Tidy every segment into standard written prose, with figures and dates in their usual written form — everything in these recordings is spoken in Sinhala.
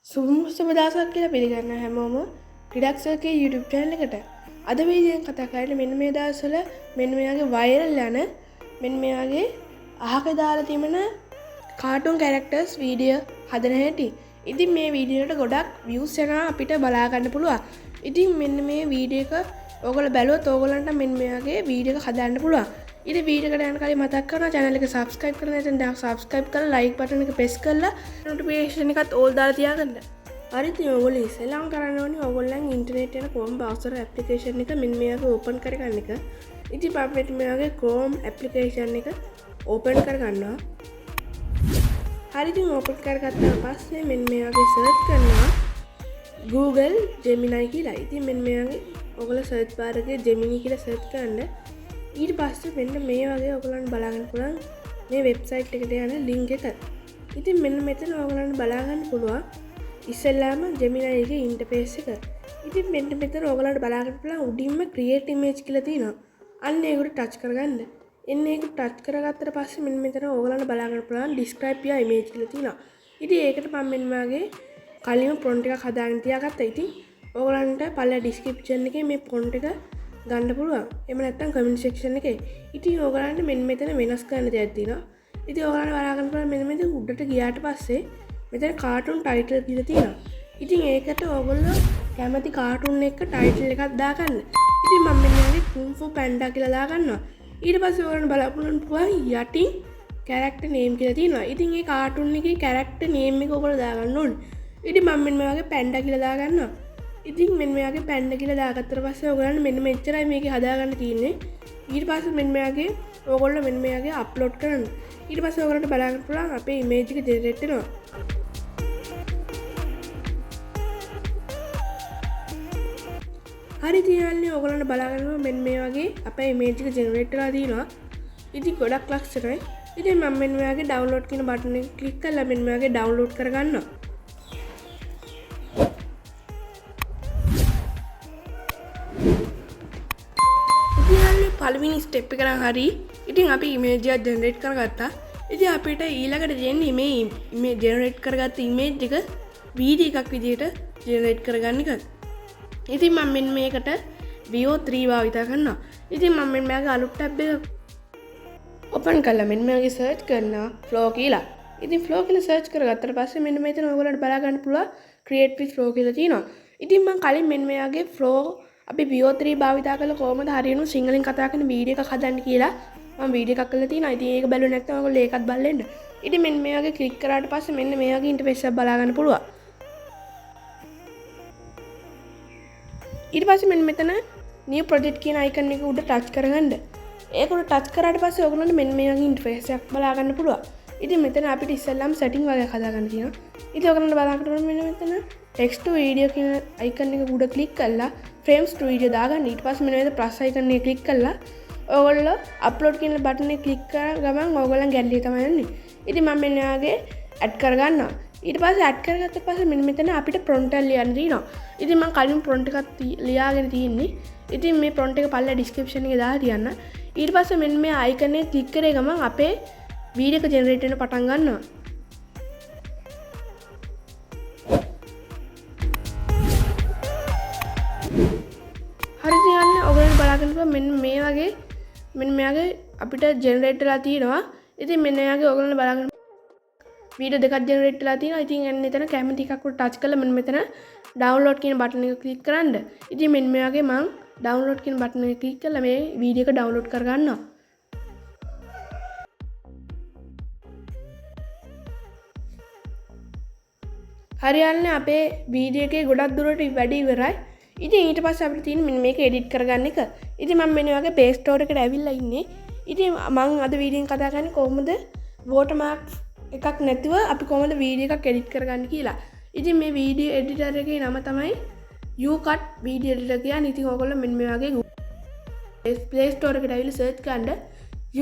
සුබ දවසක් කියලා පිළිගන්න හැමෝම ක්‍රීඩක්සර්ගේ YouTube channel එකට. අද වීඩියෝෙන් කතා කරන්නේ මෙන්න මේ දවස්වල මෙන්න මෙයාගේ viral යන මෙන්න මෙයාගේ අහක දාලා තිබෙන කාටුන් characters වීඩියෝ හදන හැටි. ඉතින් මේ වීඩියෝ එකට ගොඩක් views යනවා අපිට බලා ගන්න පුළුවන්. ඉතින් මෙන්න මේ වීඩියෝ එක ඔයගොල්ලෝ බැලුවොත් ඔයගොල්ලන්ට මෙන්න මෙයාගේ වීඩියෝ එක හදන්න පුළුවන්. ඉතින් වීඩියෝ එකට යන කලින් මතක් කරනවා channel එක subscribe කරන්න නැත්නම් දැන් subscribe කරලා like button එක press කරලා notification එකත් all දාලා තියාගන්න. හරි ඉතින් ඔයගොල්ලෝ ඉස්සෙල්ලාම කරන්න ඕනේ ඔයගොල්ලන් ඉන්ටර්නෙට් එකේ Chrome browser application එක මෙන්න මේක open කරගන්න එක. ඉතින් අපිට මේවාගේ Chrome application එක open කරගන්නවා. හරි ඉතින් open කරගත්තාට පස්සේ මෙන්න මේවාගේ search කරනවා Google Gemini කියලා. ඉතින් මෙන්න මේවාගේ ඔයගොල්ලෝ search bar එකේ Gemini කියලා search කරන්න. ඊට පස්සේ මෙන්න මේ වගේ ඔයගොල්ලන්ට බලා ගන්න පුළුවන් මේ වෙබ්සයිට් එකට යන ලින්ක් එක. ඉතින් මෙන්න මෙතන ඔයගොල්ලන්ට බලා ගන්න පුළුවන් ඉස්සෙල්ලාම Gemini එකේ ඉන්ටර්ෆේස් එක. ඉතින් මෙන්න මෙතන ඔයගොල්ලන්ට බලා ගන්න පුළුවන් උඩින්ම create image කියලා තියෙනවා. අන්න ඒකට ටච් කරගන්න. එන්න ඒක ටච් කරගත්තට පස්සේ මෙන්න මෙතන ඔයගොල්ලන්ට බලා ගන්න පුළුවන් describe your image කියලා තියෙනවා. ඉතින් ඒකට මම මෙන්න වගේ කලින්ම prompt එකක් හදාගෙන තියාගත්තා. ඉතින් ඔයගොල්ලන්ට පළල description එකේ මේ prompt එක ගන්න පුළුවන්. එහෙම නැත්නම් comment section එකේ. ඉතින් ඔයගලන්ට මෙන්න මෙතන වෙනස් කරන්න දෙයක් තියෙනවා. ඉතින් ඔයගලන්ට බලා ගන්න පුළුවන් මෙන්න මෙතන උඩට ගියාට පස්සේ මෙතන cartoon title කියලා තියෙනවා. ඉතින් ඒකට ඔයගොල්ලෝ කැමති cartoon එක title එකක් දාගන්න. ඉතින් මම මෙන්න මේ Kung Fu Panda කියලා දාගන්නවා. ඊට පස්සේ ඔයගලන්ට බලන්න පුළුවන් යටින් character name කියලා තියෙනවා. ඉතින් මේ cartoon එකේ character name එක ඔයගොල්ලෝ දාගන්න ඕනේ. ඉතින් මම මෙන්න මේ වගේ panda කියලා දාගන්නවා. ඉතින් මෙන්න මෙයාගේ පැන්න කියලා දාගත්තට පස්සේ ඔයගොල්ලන් මෙන්න මෙච්චරයි මේකේ හදාගන්න තියෙන්නේ. ඊට පස්සේ මෙන්න මෙයාගේ ඔයගොල්ලෝ මෙන්න මෙයාගේ අප්ලෝඩ් කරන්න. ඊට පස්සේ ඔයගොල්ලන්ට බලා ගන්න පුළුවන් අපේ ඉමේජ් එක ජෙනරේට් වෙනවා. හරි තියන්නේ ඔයගොල්ලන්ට බලා ගන්නවා මෙන්න මේ වගේ අපේ ඉමේජ් එක ජෙනරේට් වෙලා තියෙනවා. ඉතින් ගොඩක් ලක්ෂණයි. ඉතින් මම මෙන්න මෙයාගේ ඩවුන්ලෝඩ් කියන බටන් එක ක්ලික් කරලා මෙන්න මෙයාගේ ඩවුන්ලෝඩ් කරගන්නවා. පළවෙනි ස්ටෙප් එක නම් හරි. ඉතින් අපි ඉමේජ් එකක් ජෙනරේට් කරගත්තා. ඉතින් අපිට ඊළඟට දෙන්නේ මේ ඉමේජ් ජෙනරේට් කරගත්ත ඉමේජ් එක වීඩියෝ එකක් විදිහට ජෙනරේට් කරගන්න එක. ඉතින් මම මෙන්න මේකට VO3 භාවිත කරනවා. ඉතින් මම මෙන්න මේක අලුත් ටැබ් එක ඕපන් කරලා මෙන්න මේකේ සර්ච් කරනවා flow කියලා. ඉතින් flow කියලා සර්ච් කරගත්තට පස්සේ මෙන්න මෙතන ඔයගොල්ලන්ට බලා ගන්න පුළුවන් create with flow කියලා තියෙනවා. ඉතින් මම කලින් මෙන්න මෙයාගේ flow අපි VO3 භාවිත කරලා කොහොමද හරියනු සිංහලෙන් කතා කරන වීඩියෝ එකක් හදන්න කියලා මම වීඩියෝ එකක් කරලා තියෙනවා. ඉතින් ඒක බැලුවේ නැත්නම් ඔයගොල්ලෝ ඒකත් බලන්න. ඉතින් මෙන්න මේ වගේ ක්ලික් කරාට පස්සේ මෙන්න මේ වගේ ඉන්ටර්ෆේස් එකක් බලා ගන්න පුළුවන්. ඊට පස්සේ මෙන්න මෙතන new project කියන icon එක උඩ touch කරගන්න. ඒක උඩ touch කරාට පස්සේ ඔයගොල්ලන්ට මෙන්න මේ වගේ ඉන්ටර්ෆේස් එකක් බලා ගන්න පුළුවන්. ඉතින් මෙතන අපිට ඉස්සෙල්ලාම setting වගේ හදා ගන්න තියෙනවා. ඉතින් ඔයගොල්ලන්ට බලා ගන්න මෙන්න මෙතන text to video කියන icon එක උඩ ක්ලික් කරලා frames to video දාගන්න. ඊට පස්සේ මෙන්න මේ plus icon එක ක්ලික් කරලා ඔයගොල්ලෝ upload කියන බටන් එක ක්ලික් කරන ගමන් ඔයගොල්ලන් ගැලරි තමයි යන්නේ. ඉතින් මම මෙන්න යාගේ add කරගන්නවා. ඊට පස්සේ add කරගත්ත පස්සේ මෙන්න මෙතන අපිට prompt එක ලියන්න තියෙනවා. ඉතින් මම කලින් prompt එකක් ලියාගෙන තියෙන්නේ. ඉතින් මේ prompt එක පල්ලා description එකේ දාලා තියන්න. ඊට පස්සේ මෙන්න මේ icon එක ක්ලික් කරේ ගමන් අපේ වීඩියෝ එක ජෙනරේට් වෙන්න පටන් ගන්නවා. හරි තියන්නේ ඔයගොල්ලෝ බලාගෙන ඉන්න මෙන්න මේ වගේ මෙන්න මෙයාගේ අපිට ජෙනරේට් වෙලා තියෙනවා. ඉතින් මෙන්න මෙයාගේ ඔයගොල්ලෝ බලාගෙන වීඩියෝ දෙකක් ජෙනරේට් වෙලා තියෙනවා. ඉතින් එන්න එතන කැමති එකක් උඩ ටච් කරලා මෙන්න මෙතන ඩවුන්ලෝඩ් කියන බටන් එක ක්ලික් කරන්න. ඉතින් මෙන්න මෙයාගේ මම ඩවුන්ලෝඩ් කියන බටන් එක ක්ලික් කරලා මේ වීඩියෝ එක ඩවුන්ලෝඩ් කරගන්නවා. හරියන්නේ අපේ වීඩියෝ එකේ ගොඩක් දුරට වැඩි ඉවරයි. ඉතින් ඊට පස්සේ අපිට තියෙන මෙන්න මේක එඩිට් කරගන්න එක. ඉතින් මම මෙන්න වගේ Play Store එකට ඇවිල්ලා ඉන්නේ. ඉතින් මම අද වීඩියෝෙන් කතා කරන්නේ කොහොමද watermark එකක් නැතිව අපි කොහොමද වීඩියෝ එකක් එඩිට් කරගන්නේ කියලා. ඉතින් මේ වීඩියෝ එඩිටර් එකේ නම තමයි ucut video editor කියන්නේ. ඉතින් ඔයගොල්ලෝ මෙන්න මේ වගේ Play Store එකට ඇවිල්ලා search කරන්න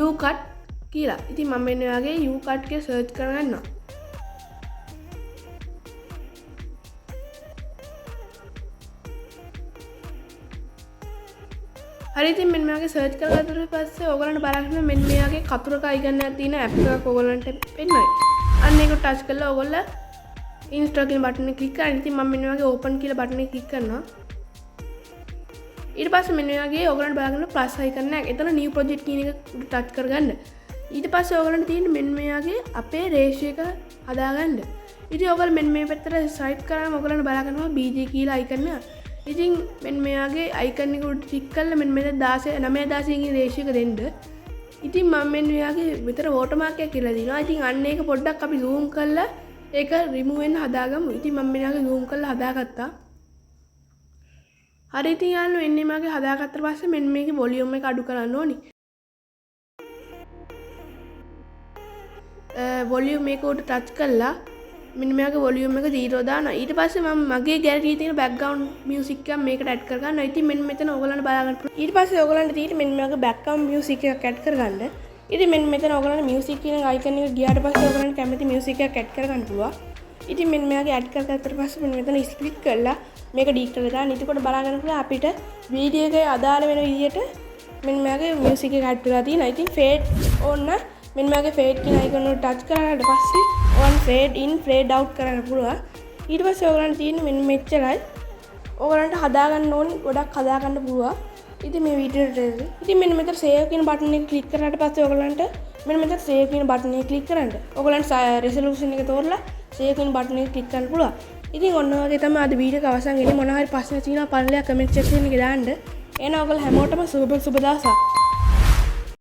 ucut කියලා. ඉතින් මම මෙන්න වගේ ucut කියලා search කරගන්නවා. හරි ඉතින් මෙන්න මේ වගේ සර්ච් කරගත්තට පස්සේ ඔයගලන්ට බලන්න මෙන්න මේ වගේ කතුරක icon එකක් තියෙන app එකක් ඔයගලන්ට පෙන්නයි. අන්න ඒක ටච් කරලා ඔයගොල්ලෝ ඉන්ස්ටෝල් කියන බටන් එක ක්ලික් කරන්න. ඉතින් මම මෙන්න වගේ ඕපන් කියලා බටන් එක ක්ලික් කරනවා. ඊට පස්සේ මෙන්න වගේ ඔයගලන්ට බලන්න ප්ලස් අයිකන් එක. එතන නිව් ප්‍රොජෙක්ට් කියන එක ටච් කරගන්න. ඊට පස්සේ ඔයගලන්ට තියෙන මෙන්න මේ වගේ අපේ රේෂියෝ එක හදාගන්න. ඉතින් ඔයගල මෙන්න මේ පැත්තට ස්වයිප් කරාම ඔයගලන්ට බලා ගන්නවා BG කියලා අයිකන් එක. ඉතින් මෙන්න මේ වගේ අයිකන් එක උඩ ටික් කරලා මෙන්න මෙතන 16 9 16 කියන රේෂියෝ එක දෙන්න. ඉතින් මම මෙන්න මේ වගේ විතර වෝටර්මාර්ක් එකක් කියලා දිනවා. ඉතින් අන්න ඒක පොඩ්ඩක් අපි zoom කරලා ඒක රිමූව් වෙන්න හදාගමු. ඉතින් මම මෙන්න වගේ zoom කරලා හදාගත්තා. හරි ඉතින් යාළුවෝ එන්නේ මගේ හදාගත්තට පස්සේ මෙන්න මේකේ වොලියුම් එක අඩු කරන්න ඕනි. වොලියුම් එක උඩ ටච් කරලා මෙන්න මේකේ වොලියුම් එක 0 දානවා. ඊට පස්සේ මම මගේ ගැලරියේ තියෙන බෑග්ග්‍රවුන්ඩ් මියුසික් එක මේකට ඇඩ් කරගන්නවා. ඉතින් මෙන්න මෙතන ඔයගලන්ට බලා ගන්න පුළුවන්. ඊට පස්සේ ඔයගලන්ට තියෙන මෙන්න මේකේ බෑග්ග්‍රවුන්ඩ් මියුසික් එකක් ඇඩ් කරගන්න. ඉතින් මෙන්න මෙතන ඔයගලන්ට මියුසික් කියන අයිකන් එක ගියාට පස්සේ ඔයගලන්ට කැමති මියුසික් එකක් ඇඩ් කරගන්න පුළුවන්. ඉතින් මෙන්න මේකේ ඇඩ් කරගත්තට පස්සේ මෙන්න මෙතන ස්ප්ලිට් කරලා මේක ඩීට් කරලා දාන්න. එතකොට බලා ගන්න පුළුවන් අපිට වීඩියෝ එකේ අදාළ වෙන විදියට මෙන්න මේකේ මියුසික් එක ඇඩ් කරලා තියෙනවා. ඉතින් ෆේඩ් ඕන්න මෙන්න මේකේ ෆේඩ් කියන අයිකන් එක ටච් කරාට පස්සේ ඔයන් ෆේඩ් ඉන් ෆේඩ් අවුට් කරන්න පුළුවන්. ඊට පස්සේ ඔයගලන්ට තියෙන්නේ මෙන්න මෙච්චරයි. ඔයගලන්ට හදාගන්න ඕනි ගොඩක් හදාගන්න පුළුවන්. ඉතින් මේ වීඩියෝට ඉතින් මෙන්න මෙතන සේව් කියන බටන් එක ක්ලික් කරාට පස්සේ ඔයගලන්ට මෙන්න මෙතන සේව් කියන බටන් එක ක්ලික් කරන්න. ඔයගලන්ට රෙසලූෂන් එක තෝරලා සේව් කියන බටන් එක ක්ලික් කරන්න පුළුවන්. ඉතින් ඔන්න වගේ තමයි අද වීඩියෝ එක අවසන් වෙන්නේ. මොනවා හරි ප්‍රශ්න තියෙනවා පළලයක් කමෙන්ට් සෙක්ෂන් එකේ දාන්න. එහෙනම් ඔයගොල්ලෝ හැමෝටම සුබ දවසක්.